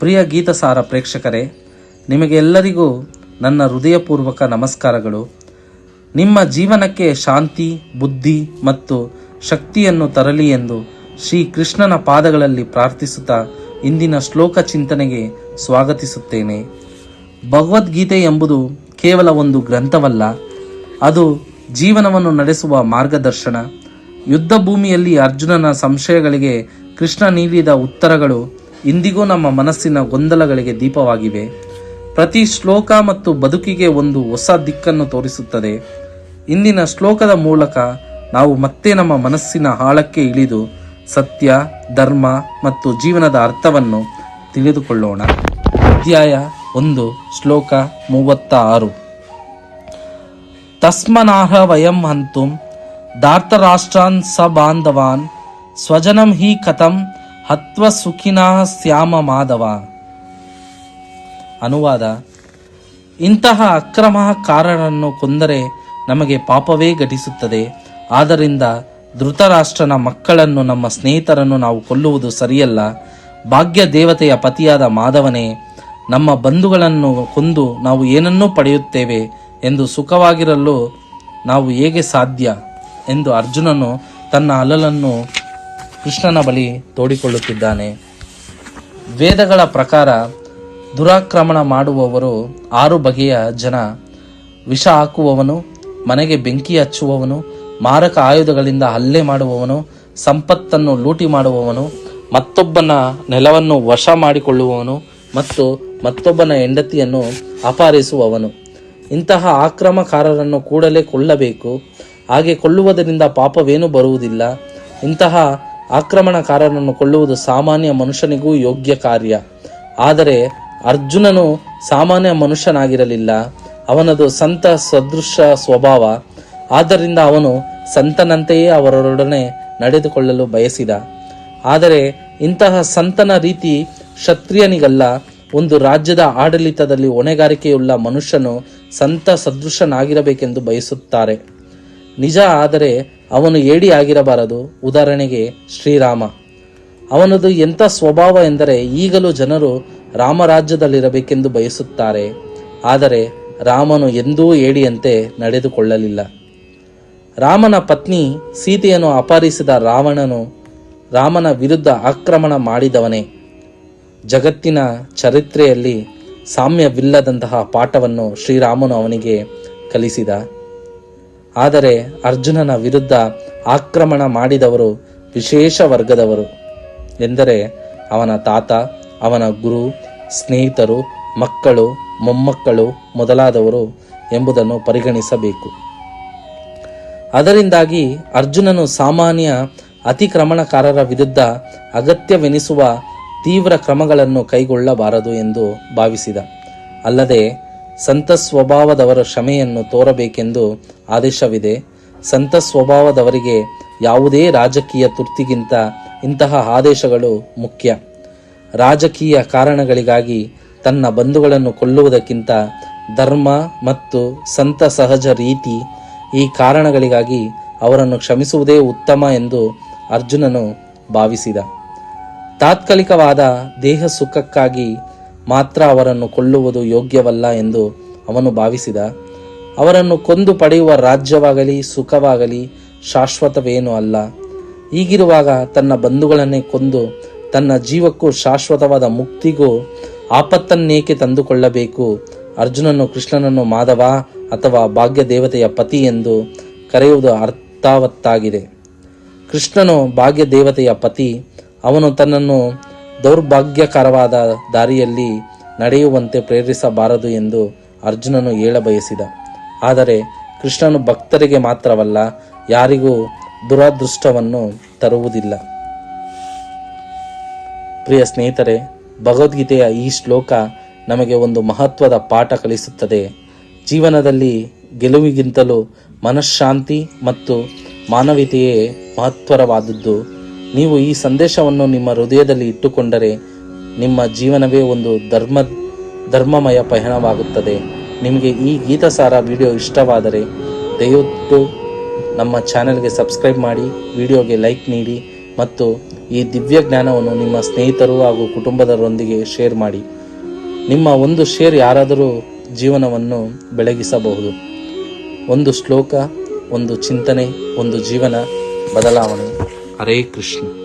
ಪ್ರಿಯ ಗೀತಸಾರ ಪ್ರೇಕ್ಷಕರೇ, ನಿಮಗೆ ಎಲ್ಲರಿಗೂ ನನ್ನ ಹೃದಯಪೂರ್ವಕ ನಮಸ್ಕಾರಗಳು. ನಿಮ್ಮ ಜೀವನಕ್ಕೆ ಶಾಂತಿ, ಬುದ್ಧಿ ಮತ್ತು ಶಕ್ತಿಯನ್ನು ತರಲಿ ಎಂದು ಶ್ರೀ ಕೃಷ್ಣನ ಪಾದಗಳಲ್ಲಿ ಪ್ರಾರ್ಥಿಸುತ್ತಾ ಇಂದಿನ ಶ್ಲೋಕ ಚಿಂತನೆಗೆ ಸ್ವಾಗತಿಸುತ್ತೇನೆ. ಭಗವದ್ಗೀತೆ ಎಂಬುದು ಕೇವಲ ಒಂದು ಗ್ರಂಥವಲ್ಲ, ಅದು ಜೀವನವನ್ನು ನಡೆಸುವ ಮಾರ್ಗದರ್ಶನ. ಯುದ್ಧ ಭೂಮಿಯಲ್ಲಿ ಅರ್ಜುನನ ಸಂಶಯಗಳಿಗೆ ಕೃಷ್ಣ ನೀಡಿದ ಉತ್ತರಗಳು ಇಂದಿಗೂ ನಮ್ಮ ಮನಸ್ಸಿನ ಗೊಂದಲಗಳಿಗೆ ದೀಪವಾಗಿವೆ. ಪ್ರತಿ ಶ್ಲೋಕ ಮತ್ತು ಬದುಕಿಗೆ ಒಂದು ಹೊಸ ದಿಕ್ಕನ್ನು ತೋರಿಸುತ್ತದೆ. ಇಂದಿನ ಶ್ಲೋಕದ ಮೂಲಕ ನಾವು ಮತ್ತೆ ನಮ್ಮ ಮನಸ್ಸಿನ ಆಳಕ್ಕೆ ಇಳಿದು ಸತ್ಯ, ಧರ್ಮ ಮತ್ತು ಜೀವನದ ಅರ್ಥವನ್ನು ತಿಳಿದುಕೊಳ್ಳೋಣ. ಅಧ್ಯಾಯ 1, ಶ್ಲೋಕ 36. ತಸ್ಮನಾಹ ವಯಂ ಹಂತುಂ ಧಾರ್ತರಾಷ್ಟ್ರಾನ್ ಸ ಬಾಂಧವಾನ್ ಸ್ವಜನಂ ಹಿ ಕಥಂ ಹತ್ವ ಸುಖಿನಃ ಸ್ಯಾಮ ಮಾಧವ. ಅನುವಾದ: ಇಂತಹ ಅಕ್ರಮಕಾರರನ್ನು ಕೊಂದರೆ ನಮಗೆ ಪಾಪವೇ ಘಟಿಸುತ್ತದೆ. ಆದ್ದರಿಂದ ಧೃತರಾಷ್ಟ್ರನ ಮಕ್ಕಳನ್ನು, ನಮ್ಮ ಸ್ನೇಹಿತರನ್ನು ನಾವು ಕೊಲ್ಲುವುದು ಸರಿಯಲ್ಲ. ಭಾಗ್ಯ ದೇವತೆಯ ಪತಿಯಾದ ಮಾಧವನೇ, ನಮ್ಮ ಬಂಧುಗಳನ್ನು ಕೊಂದು ನಾವು ಏನನ್ನೂ ಪಡೆಯುತ್ತೇವೆ ಎಂದು ಸುಖವಾಗಿರಲು ನಾವು ಹೇಗೆ ಸಾಧ್ಯ ಎಂದು ಅರ್ಜುನನು ತನ್ನ ಅಲಲನ್ನು ಕೃಷ್ಣನ ಬಳಿ ತೋಡಿಕೊಳ್ಳುತ್ತಿದ್ದಾನೆ. ವೇದಗಳ ಪ್ರಕಾರ ದುರಾಕ್ರಮಣ ಮಾಡುವವರು 6 ಬಗೆಯ ಜನ: ವಿಷ ಹಾಕುವವನು, ಮನೆಗೆ ಬೆಂಕಿ ಹಚ್ಚುವವನು, ಮಾರಕ ಆಯುಧಗಳಿಂದ ಹಲ್ಲೆ ಮಾಡುವವನು, ಸಂಪತ್ತನ್ನು ಲೂಟಿ ಮಾಡುವವನು, ಮತ್ತೊಬ್ಬನ ನೆಲವನ್ನು ವಶ ಮಾಡಿಕೊಳ್ಳುವವನು ಮತ್ತು ಮತ್ತೊಬ್ಬನ ಹೆಂಡತಿಯನ್ನು ಅಪಹರಿಸುವವನು. ಇಂತಹ ಆಕ್ರಮಕಾರರನ್ನು ಕೂಡಲೇ ಕೊಲ್ಲಬೇಕು. ಹಾಗೆ ಕೊಲ್ಲುವುದರಿಂದ ಪಾಪವೇನೂ ಬರುವುದಿಲ್ಲ. ಇಂತಹ ಆಕ್ರಮಣಕಾರರನ್ನು ಕೊಲ್ಲುವುದು ಸಾಮಾನ್ಯ ಮನುಷ್ಯನಿಗೂ ಯೋಗ್ಯ ಕಾರ್ಯ. ಆದರೆ ಅರ್ಜುನನು ಸಾಮಾನ್ಯ ಮನುಷ್ಯನಾಗಿರಲಿಲ್ಲ. ಅವನದು ಸಂತ ಸದೃಶ ಸ್ವಭಾವ. ಆದ್ದರಿಂದ ಅವನು ಸಂತನಂತೆಯೇ ಅವರೊಡನೆ ನಡೆದುಕೊಳ್ಳಲು ಬಯಸಿದ. ಆದರೆ ಇಂತಹ ಸಂತನ ರೀತಿ ಕ್ಷತ್ರಿಯನಿಗಲ್ಲ. ಒಂದು ರಾಜ್ಯದ ಆಡಳಿತದಲ್ಲಿ ಹೊಣೆಗಾರಿಕೆಯುಳ್ಳ ಮನುಷ್ಯನು ಸಂತ ಸದೃಶನಾಗಿರಬೇಕೆಂದು ಬಯಸುತ್ತಾರೆ. ನಿಜ, ಆದರೆ ಅವನು ಏಡಿ ಆಗಿರಬಾರದು. ಉದಾಹರಣೆಗೆ ಶ್ರೀರಾಮ. ಅವನದು ಎಂಥ ಸ್ವಭಾವ ಎಂದರೆ ಈಗಲೂ ಜನರು ರಾಮರಾಜ್ಯದಲ್ಲಿರಬೇಕೆಂದು ಬಯಸುತ್ತಾರೆ. ಆದರೆ ರಾಮನು ಎಂದೂ ಏಡಿಯಂತೆ ನಡೆದುಕೊಳ್ಳಲಿಲ್ಲ. ರಾಮನ ಪತ್ನಿ ಸೀತೆಯನ್ನು ಅಪಹರಿಸಿದ ರಾವಣನು ರಾಮನ ವಿರುದ್ಧ ಆಕ್ರಮಣ ಮಾಡಿದವನೇ. ಜಗತ್ತಿನ ಚರಿತ್ರೆಯಲ್ಲಿ ಸಾಮ್ಯವಿಲ್ಲದಂತಹ ಪಾಠವನ್ನು ಶ್ರೀರಾಮನು ಅವನಿಗೆ ಕಲಿಸಿದ. ಆದರೆ ಅರ್ಜುನನ ವಿರುದ್ಧ ಆಕ್ರಮಣ ಮಾಡಿದವರು ವಿಶೇಷ ವರ್ಗದವರು. ಎಂದರೆ ಅವನ ತಾತ, ಅವನ ಗುರು, ಸ್ನೇಹಿತರು, ಮಕ್ಕಳು, ಮೊಮ್ಮಕ್ಕಳು ಮೊದಲಾದವರು ಎಂಬುದನ್ನು ಪರಿಗಣಿಸಬೇಕು. ಅದರಿಂದಾಗಿ ಅರ್ಜುನನು ಸಾಮಾನ್ಯ ಅತಿಕ್ರಮಣಕಾರರ ವಿರುದ್ಧ ಅಗತ್ಯವೆನಿಸುವ ತೀವ್ರ ಕ್ರಮಗಳನ್ನು ಕೈಗೊಳ್ಳಬಾರದು ಎಂದು ಭಾವಿಸಿದ. ಅಲ್ಲದೆ ಸಂತ ಸ್ವಭಾವದವರ ಕ್ಷಮೆಯನ್ನು ತೋರಬೇಕೆಂದು ಆದೇಶವಿದೆ. ಸಂತ ಸ್ವಭಾವದವರಿಗೆ ಯಾವುದೇ ರಾಜಕೀಯ ತುರ್ತಿಗಿಂತ ಇಂತಹ ಆದೇಶಗಳು ಮುಖ್ಯ. ರಾಜಕೀಯ ಕಾರಣಗಳಿಗಾಗಿ ತನ್ನ ಬಂಧುಗಳನ್ನು ಕೊಲ್ಲುವುದಕ್ಕಿಂತ ಧರ್ಮ ಮತ್ತು ಸಂತ ಸಹಜ ರೀತಿ, ಈ ಕಾರಣಗಳಿಗಾಗಿ ಅವರನ್ನು ಕ್ಷಮಿಸುವುದೇ ಉತ್ತಮ ಎಂದು ಅರ್ಜುನನು ಭಾವಿಸಿದ. ತಾತ್ಕಾಲಿಕವಾದ ದೇಹ ಸುಖಕ್ಕಾಗಿ ಮಾತ್ರ ಅವರನ್ನು ಕೊಲ್ಲುವುದು ಯೋಗ್ಯವಲ್ಲ ಎಂದು ಅವನು ಭಾವಿಸಿದ. ಅವರನ್ನು ಕೊಂದು ಪಡೆಯುವ ರಾಜ್ಯವಾಗಲಿ ಸುಖವಾಗಲಿ ಶಾಶ್ವತವೇನೂ ಅಲ್ಲ. ಹೀಗಿರುವಾಗ ತನ್ನ ಬಂಧುಗಳನ್ನೇ ಕೊಂದು ತನ್ನ ಜೀವಕ್ಕೂ ಶಾಶ್ವತವಾದ ಮುಕ್ತಿಗೂ ಆಪತ್ತನ್ನೇಕೆ ತಂದುಕೊಳ್ಳಬೇಕು? ಅರ್ಜುನನು ಕೃಷ್ಣನನ್ನು ಮಾಧವ ಅಥವಾ ಭಾಗ್ಯ ದೇವತೆಯ ಪತಿ ಎಂದು ಕರೆಯುವುದು ಅರ್ಥವತ್ತಾಗಿದೆ. ಕೃಷ್ಣನು ಭಾಗ್ಯ ದೇವತೆಯ ಪತಿ. ಅವನು ತನ್ನನ್ನು ದೌರ್ಭಾಗ್ಯಕರವಾದ ದಾರಿಯಲ್ಲಿ ನಡೆಯುವಂತೆ ಪ್ರೇರಿಸಬಾರದು ಎಂದು ಅರ್ಜುನನು ಹೇಳಬಯಸಿದ. ಆದರೆ ಕೃಷ್ಣನು ಭಕ್ತರಿಗೆ ಮಾತ್ರವಲ್ಲ, ಯಾರಿಗೂ ದುರದೃಷ್ಟವನ್ನು ತರುವುದಿಲ್ಲ. ಪ್ರಿಯ ಸ್ನೇಹಿತರೆ, ಭಗವದ್ಗೀತೆಯ ಈ ಶ್ಲೋಕ ನಮಗೆ ಒಂದು ಮಹತ್ವದ ಪಾಠ ಕಲಿಸುತ್ತದೆ. ಜೀವನದಲ್ಲಿ ಗೆಲುವಿಗಿಂತಲೂ ಮನಃಶಾಂತಿ ಮತ್ತು ಮಾನವೀಯತೆಯೇ ಮಹತ್ವರವಾದದ್ದು. ನೀವು ಈ ಸಂದೇಶವನ್ನು ನಿಮ್ಮ ಹೃದಯದಲ್ಲಿ ಇಟ್ಟುಕೊಂಡರೆ ನಿಮ್ಮ ಜೀವನವೇ ಒಂದು ಧರ್ಮಮಯ ಪಯಣವಾಗುತ್ತದೆ. ನಿಮಗೆ ಈ ಗೀತಸಾರ ವಿಡಿಯೋ ಇಷ್ಟವಾದರೆ ದಯವಿಟ್ಟು ನಮ್ಮ ಚಾನೆಲ್ಗೆ ಸಬ್ಸ್ಕ್ರೈಬ್ ಮಾಡಿ, ವಿಡಿಯೋಗೆ ಲೈಕ್ ನೀಡಿ ಮತ್ತು ಈ ದಿವ್ಯ ಜ್ಞಾನವನ್ನು ನಿಮ್ಮ ಸ್ನೇಹಿತರು ಹಾಗೂ ಕುಟುಂಬದವರೊಂದಿಗೆ ಶೇರ್ ಮಾಡಿ. ನಿಮ್ಮ ಒಂದು ಶೇರ್ ಯಾರಾದರೂ ಜೀವನವನ್ನು ಬೆಳಗಿಸಬಹುದು. ಒಂದು ಶ್ಲೋಕ, ಒಂದು ಚಿಂತನೆ, ಒಂದು ಜೀವನ ಬದಲಾವಣೆ. ಹರೇ ಕೃಷ್ಣ.